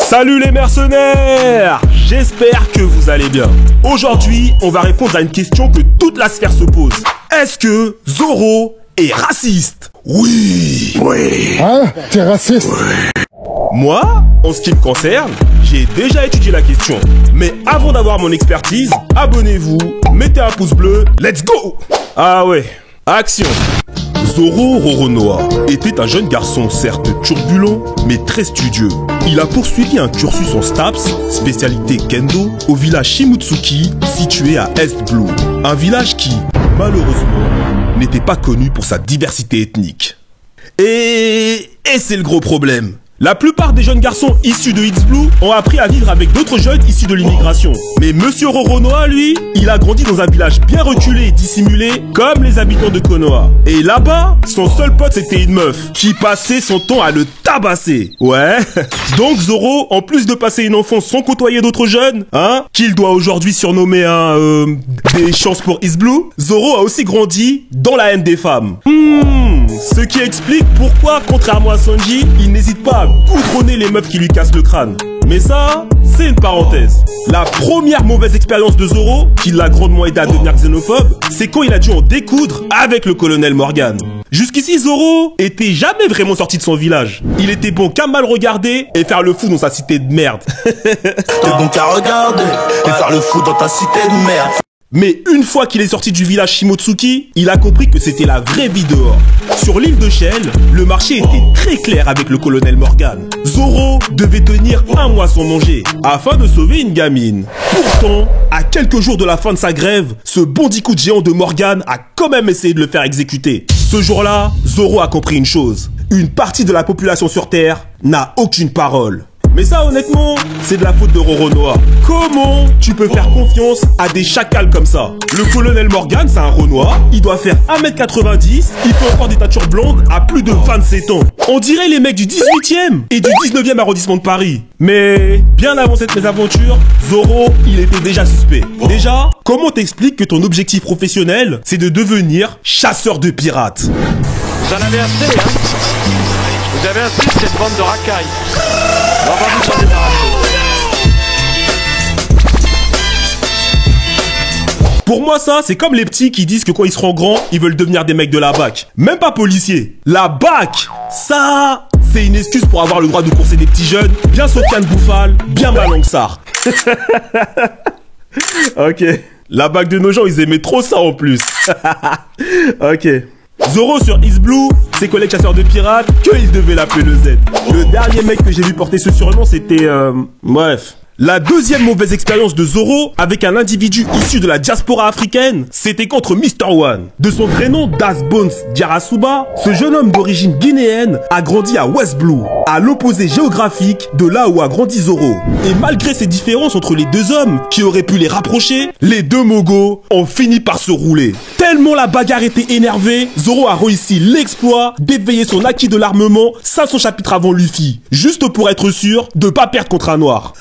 Salut les mercenaires! J'espère que vous allez bien. Aujourd'hui, on va répondre à une question que toute la sphère se pose. Est-ce que Zoro est raciste? Oui! Oui. Hein? T'es raciste? Oui. Moi, en ce qui me concerne, j'ai déjà étudié la question. Mais avant d'avoir mon expertise, abonnez-vous, mettez un pouce bleu, let's go! Ah ouais, action! Zoro Roronoa était un jeune garçon certes turbulent, mais très studieux. Il a poursuivi un cursus en STAPS, spécialité Kendo, au village Shimotsuki, situé à East Blue. Un village qui, malheureusement, n'était pas connu pour sa diversité ethnique. Et c'est le gros problème. La plupart des jeunes garçons issus de East Blue ont appris à vivre avec d'autres jeunes issus de l'immigration. Mais Monsieur Roronoa, lui, il a grandi dans un village bien reculé et dissimulé, comme les habitants de Konoha. Et là-bas, son seul pote c'était une meuf, qui passait son temps à le tabasser. Ouais. Donc Zoro, en plus de passer une enfance sans côtoyer d'autres jeunes, qu'il doit aujourd'hui surnommer des chances pour East Blue, Zoro a aussi grandi dans la haine des femmes. Ce qui explique pourquoi, contrairement à Sanji, il n'hésite pas à goudronner les meufs qui lui cassent le crâne. Mais ça, c'est une parenthèse. La première mauvaise expérience de Zoro, qui l'a grandement aidé à devenir xénophobe, c'est quand il a dû en découdre avec le colonel Morgan. Jusqu'ici, Zoro était jamais vraiment sorti de son village. Il était bon qu'à mal regarder et faire le fou dans sa cité de merde. T'es bon qu'à regarder et faire le fou dans ta cité de merde. Mais une fois qu'il est sorti du village Shimotsuki, il a compris que c'était la vraie vie dehors. Sur l'île de Shell, le marché était très clair avec le colonel Morgan. Zoro devait tenir un mois sans manger, afin de sauver une gamine. Pourtant, à quelques jours de la fin de sa grève, ce bandicoot géant de Morgan a quand même essayé de le faire exécuter. Ce jour-là, Zoro a compris une chose. Une partie de la population sur Terre n'a aucune parole. Mais ça, honnêtement, c'est de la faute de Roronoa. Comment tu peux faire confiance à des chacals comme ça? Le colonel Morgan, c'est un Renoir. Il doit faire 1m90. Il fait encore des tatures blondes à plus de 27 ans. On dirait les mecs du 18e et du 19e arrondissement de Paris. Mais bien avant cette mésaventure, Zoro, il était déjà suspect. Déjà, comment t'expliques que ton objectif professionnel, c'est de devenir chasseur de pirates? Vous en avez assez, hein? Vous avez assez de cette bande de racailles. On va vous en débarrasser. Pour moi, ça, c'est comme les petits qui disent que quand ils seront grands, ils veulent devenir des mecs de la BAC. Même pas policiers. La BAC, ça, c'est une excuse pour avoir le droit de courser des petits jeunes, bien Sofiane Bouffal, bien Malangsar. Ok. La BAC de nos gens, ils aimaient trop ça en plus. Ok. Zoro sur East Blue, ses collègues chasseurs de pirates, qu'ils devaient l'appeler le Z. Le dernier mec que j'ai vu porter ce surnom, c'était... Bref. La deuxième mauvaise expérience de Zoro avec un individu issu de la diaspora africaine, c'était contre Mr. One. De son vrai nom Das Bones Diarasuba, ce jeune homme d'origine guinéenne a grandi à West Blue, à l'opposé géographique de là où a grandi Zoro. Et malgré ces différences entre les deux hommes qui auraient pu les rapprocher, les deux mogos ont fini par se rouler. Tellement la bagarre était énervée, Zoro a réussi l'exploit d'éveiller son acquis de l'armement 500 chapitres avant Luffy, juste pour être sûr de pas perdre contre un noir.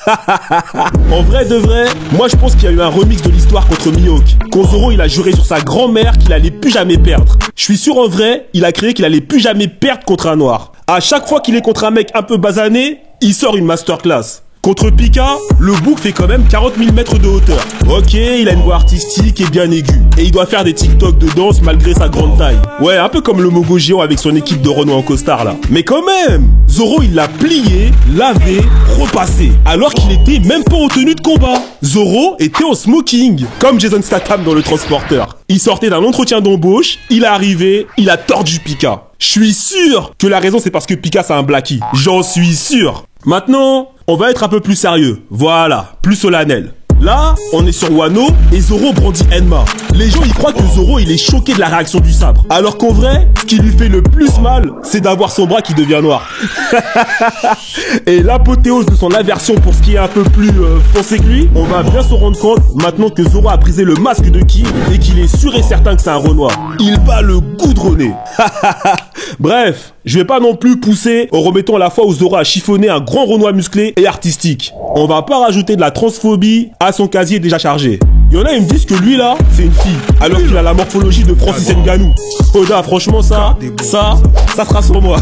En vrai de vrai, moi je pense qu'il y a eu un remix de l'histoire contre Mihawk. Quand Zoro il a juré sur sa grand-mère qu'il allait plus jamais perdre. Je suis sûr en vrai, il a créé qu'il allait plus jamais perdre contre un noir. À chaque fois qu'il est contre un mec un peu basané, il sort une masterclass. Contre Pika, le bouc fait quand même 40 000 mètres de hauteur. Ok, il a une voix artistique et bien aiguë. Et il doit faire des TikTok de danse malgré sa grande taille. Ouais, un peu comme le Mogo géant avec son équipe de Renault en costard là. Mais quand même, Zoro il l'a plié, lavé, repassé. Alors qu'il était même pas en tenue de combat. Zoro était en smoking, comme Jason Statham dans Le Transporteur. Il sortait d'un entretien d'embauche, il est arrivé, il a tordu Pika. Je suis sûr que la raison c'est parce que Pika c'est un blackie. J'en suis sûr. Maintenant, on va être un peu plus sérieux. Voilà, plus solennel. Là, on est sur Wano et Zoro brandit Enma. Les gens, ils croient que Zoro, il est choqué de la réaction du sabre. Alors qu'en vrai, ce qui lui fait le plus mal, c'est d'avoir son bras qui devient noir. Et l'apothéose de son aversion pour ce qui est un peu plus foncé que lui, on va bien se rendre compte maintenant que Zoro a brisé le masque de Ki et qu'il est sûr et certain que c'est un Renoir. Il va le goudronner. Bref, je vais pas non plus pousser en remettant la fois où Zoro a chiffonné un grand Renoir musclé et artistique. On va pas rajouter de la transphobie à son casier déjà chargé. Il y en a, ils me disent que lui là, c'est une fille, alors qu'il a la morphologie de Francis Ngannou. Oda, franchement ça sera sur moi.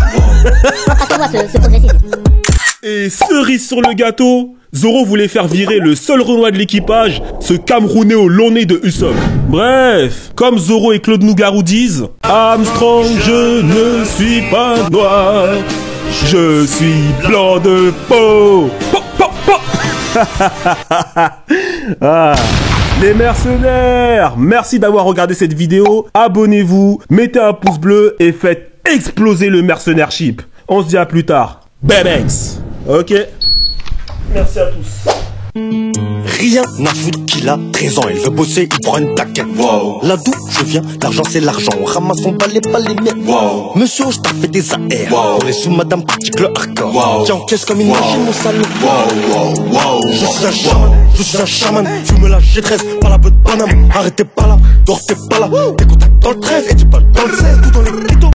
À savoir ce progressisme. Et cerise sur le gâteau, Zoro voulait faire virer le seul Renoir de l'équipage, ce Camerounais au long nez de Usopp. Bref, comme Zoro et Claude Nougaro disent, Armstrong, je ne suis pas noir, je suis blanc de peau. Ah, les mercenaires, merci d'avoir regardé cette vidéo. Abonnez-vous, mettez un pouce bleu et faites exploser le mercenaireship. On se dit à plus tard. Bebex. Ok. Merci à tous. Rien à foutre qu'il a 13 ans, il veut bosser, il prend une taquette. Wow. Là d'où je viens, l'argent c'est l'argent, on ramasse son balai, pas les miens. Wow. Monsieur, je t'ai fait des AR. Wow. On est sous madame particle hardcore. Wow. Tiens, encaisse comme une machine, mon salaud. Wow. Je suis un chaman, fume la G13, pas la beuh de Paname. Arrêtez pas là, dortez pas là. Tes contacts dans le 13 et tu parles dans le 16, tout dans les ghettos.